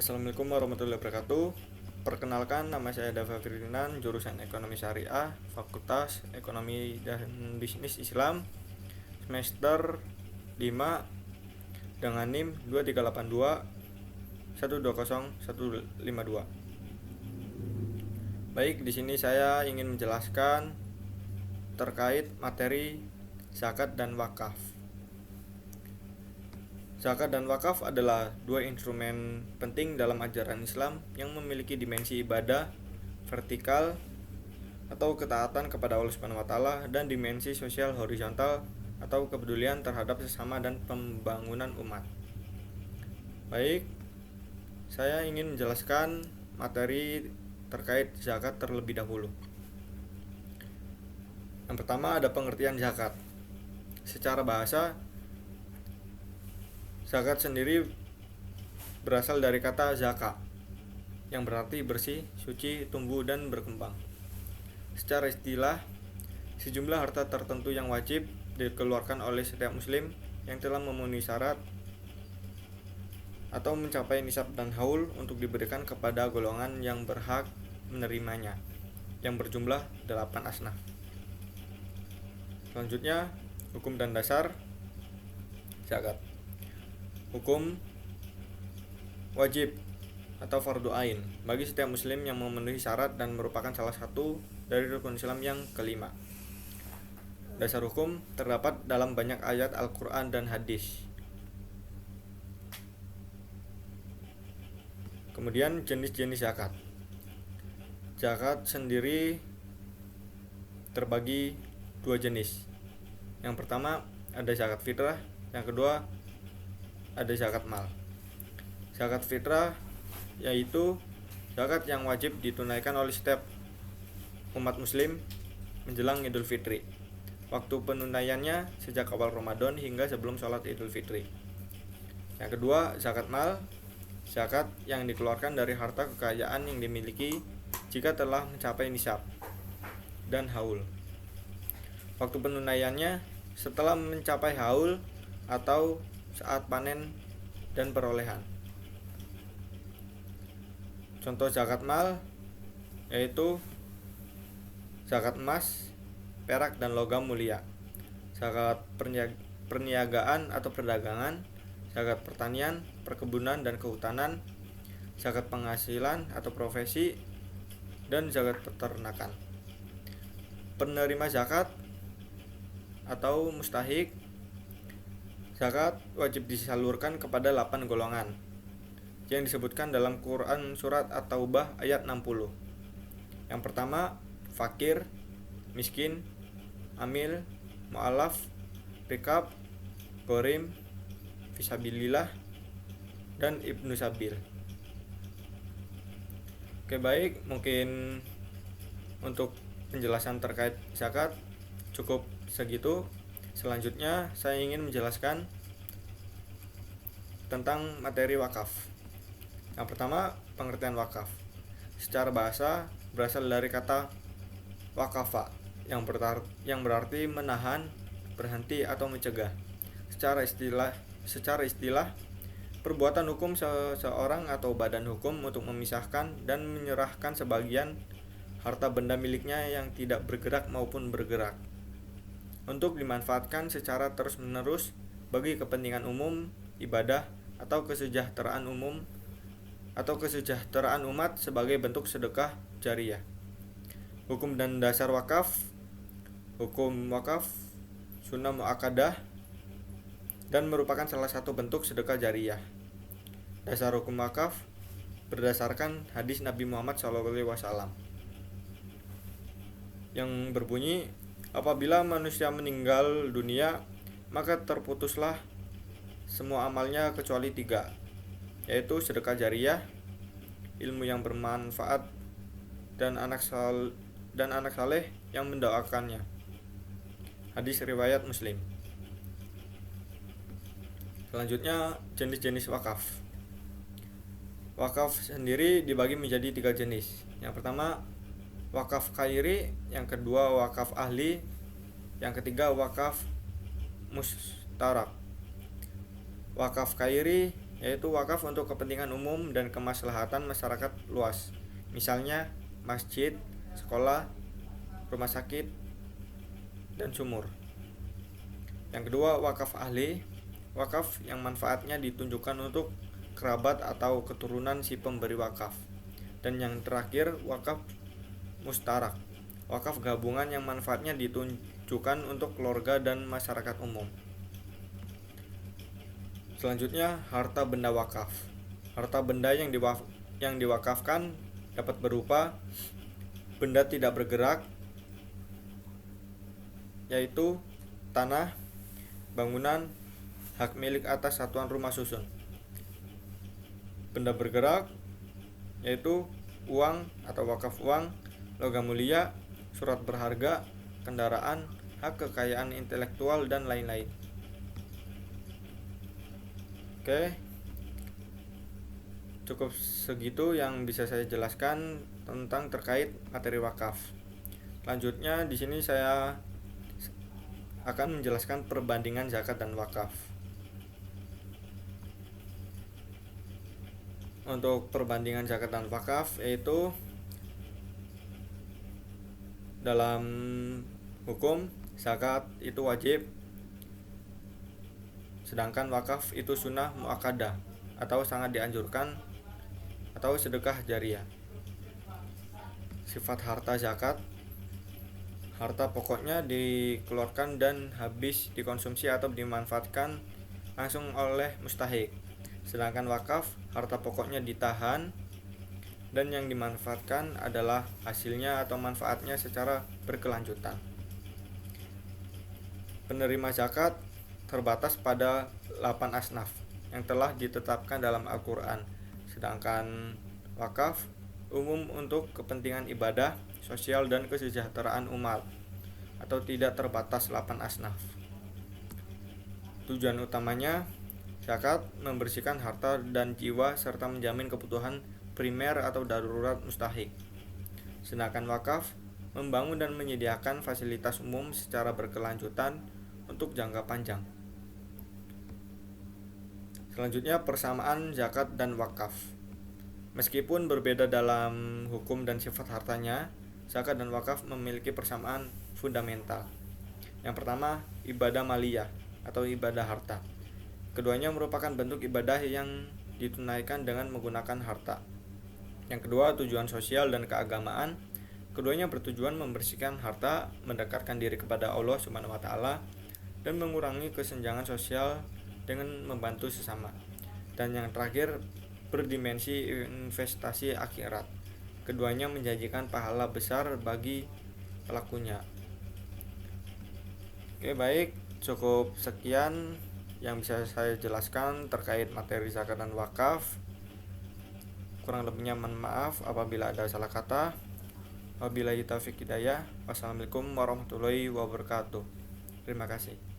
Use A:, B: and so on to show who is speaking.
A: Assalamualaikum warahmatullahi wabarakatuh. Perkenalkan, nama saya Dava Ferdinand, jurusan Ekonomi Syariah, Fakultas Ekonomi dan Bisnis Islam, semester 5 dengan NIM 2382 120152. Baik, di sini saya ingin menjelaskan terkait materi zakat dan wakaf. Zakat dan wakaf adalah dua instrumen penting dalam ajaran Islam yang memiliki dimensi ibadah vertikal atau ketaatan kepada Allah Subhanahu wa taala dan dimensi sosial horizontal atau kepedulian terhadap sesama dan pembangunan umat. Baik, saya ingin menjelaskan materi terkait zakat terlebih dahulu. Yang pertama ada pengertian zakat. Secara bahasa, zakat sendiri berasal dari kata zaka, yang berarti bersih, suci, tumbuh, dan berkembang. Secara istilah, sejumlah harta tertentu yang wajib dikeluarkan oleh setiap muslim yang telah memenuhi syarat atau mencapai nisab dan haul untuk diberikan kepada golongan yang berhak menerimanya, yang berjumlah 8 asnaf. Selanjutnya, hukum dan dasar zakat. Hukum wajib atau fardu ain bagi setiap muslim yang memenuhi syarat dan merupakan salah satu dari rukun Islam yang kelima. Dasar hukum terdapat dalam banyak ayat Al-Quran dan hadis. Kemudian jenis-jenis zakat. Zakat sendiri terbagi dua jenis. Yang pertama ada zakat fitrah, yang kedua ada zakat mal. Zakat fitrah yaitu zakat yang wajib ditunaikan oleh setiap umat muslim menjelang Idul Fitri. Waktu penunaiannya sejak awal Ramadan hingga sebelum sholat Idul Fitri. Yang kedua, zakat mal, zakat yang dikeluarkan dari harta kekayaan yang dimiliki jika telah mencapai nisab dan haul. Waktu penunaiannya setelah mencapai haul atau saat panen dan perolehan. Contoh zakat mal yaitu zakat emas, perak, dan logam mulia, zakat perniagaan atau perdagangan, zakat pertanian, perkebunan, dan kehutanan, zakat penghasilan atau profesi, dan zakat peternakan. Penerima zakat atau mustahik zakat wajib disalurkan kepada 8 golongan yang disebutkan dalam Quran surat At-Taubah ayat 60. Yang pertama, fakir, miskin, amil, mu'alaf, rikab, gorim, fisabilillah, dan ibnu sabil. Oke, baik, mungkin untuk penjelasan terkait zakat cukup segitu. Selanjutnya saya ingin menjelaskan tentang materi wakaf. Yang pertama, pengertian wakaf. Secara bahasa berasal dari kata wakafa yang berarti menahan, berhenti, atau mencegah. Secara istilah, perbuatan hukum seseorang atau badan hukum untuk memisahkan dan menyerahkan sebagian harta benda miliknya yang tidak bergerak maupun bergerak untuk dimanfaatkan secara terus-menerus bagi kepentingan umum, ibadah, atau kesejahteraan umat sebagai bentuk sedekah jariyah. Hukum dan dasar wakaf. Hukum wakaf sunnah muakkadah dan merupakan salah satu bentuk sedekah jariyah. Dasar hukum wakaf berdasarkan hadis Nabi Muhammad SAW yang berbunyi, apabila manusia meninggal dunia, maka terputuslah semua amalnya kecuali 3, yaitu sedekah jariyah, ilmu yang bermanfaat, dan anak saleh yang mendoakannya. Hadis riwayat Muslim. Selanjutnya, jenis-jenis wakaf. Wakaf sendiri dibagi menjadi 3 jenis. Yang pertama, wakaf khairi, yang kedua wakaf ahli, yang ketiga wakaf mustarak. Wakaf khairi yaitu wakaf untuk kepentingan umum dan kemaslahatan masyarakat luas, misalnya masjid, sekolah, rumah sakit, dan sumur. Yang kedua, wakaf ahli, wakaf yang manfaatnya ditunjukkan untuk kerabat atau keturunan si pemberi wakaf. Dan yang terakhir, wakaf mustarak, wakaf gabungan yang manfaatnya ditunjukkan untuk keluarga dan masyarakat umum. Selanjutnya, harta benda wakaf. Harta benda yang diwakafkan dapat berupa benda tidak bergerak, yaitu tanah, bangunan, hak milik atas satuan rumah susun. Benda bergerak yaitu uang atau wakaf uang, logam mulia, surat berharga, kendaraan, hak kekayaan intelektual, dan lain-lain. Oke, cukup segitu yang bisa saya jelaskan tentang terkait materi wakaf. Lanjutnya di sini saya akan menjelaskan perbandingan zakat dan wakaf. Untuk perbandingan zakat dan wakaf, yaitu dalam hukum zakat itu wajib, sedangkan wakaf itu sunnah muakkadah atau sangat dianjurkan atau sedekah jariah. Sifat harta zakat: harta pokoknya dikeluarkan dan habis dikonsumsi atau dimanfaatkan langsung oleh mustahik. Sedangkan wakaf, harta pokoknya ditahan dan yang dimanfaatkan adalah hasilnya atau manfaatnya secara berkelanjutan. Penerima zakat terbatas pada 8 asnaf yang telah ditetapkan dalam Al-Quran. Sedangkan wakaf umum untuk kepentingan ibadah, sosial, dan kesejahteraan umat atau tidak terbatas 8 asnaf. Tujuan utamanya zakat membersihkan harta dan jiwa serta menjamin kebutuhan primer atau darurat mustahik. Sedangkan wakaf membangun dan menyediakan fasilitas umum secara berkelanjutan untuk jangka panjang. Selanjutnya, persamaan zakat dan wakaf. Meskipun berbeda dalam hukum dan sifat hartanya, zakat dan wakaf memiliki persamaan fundamental. Yang pertama, ibadah maliyah atau ibadah harta. Keduanya merupakan bentuk ibadah yang ditunaikan dengan menggunakan harta. Yang kedua, tujuan sosial dan keagamaan. Keduanya bertujuan membersihkan harta, mendekatkan diri kepada Allah Subhanahu wa taala, dan mengurangi kesenjangan sosial dengan membantu sesama. Dan yang terakhir, berdimensi investasi akhirat. Keduanya menjanjikan pahala besar bagi pelakunya. Oke, baik, cukup sekian yang bisa saya jelaskan terkait materi zakat dan wakaf. Kurang lebihnya mohon maaf apabila ada salah kata. Wabillahi taufiq hidayah. Wassalamualaikum warahmatullahi wabarakatuh. Terima kasih.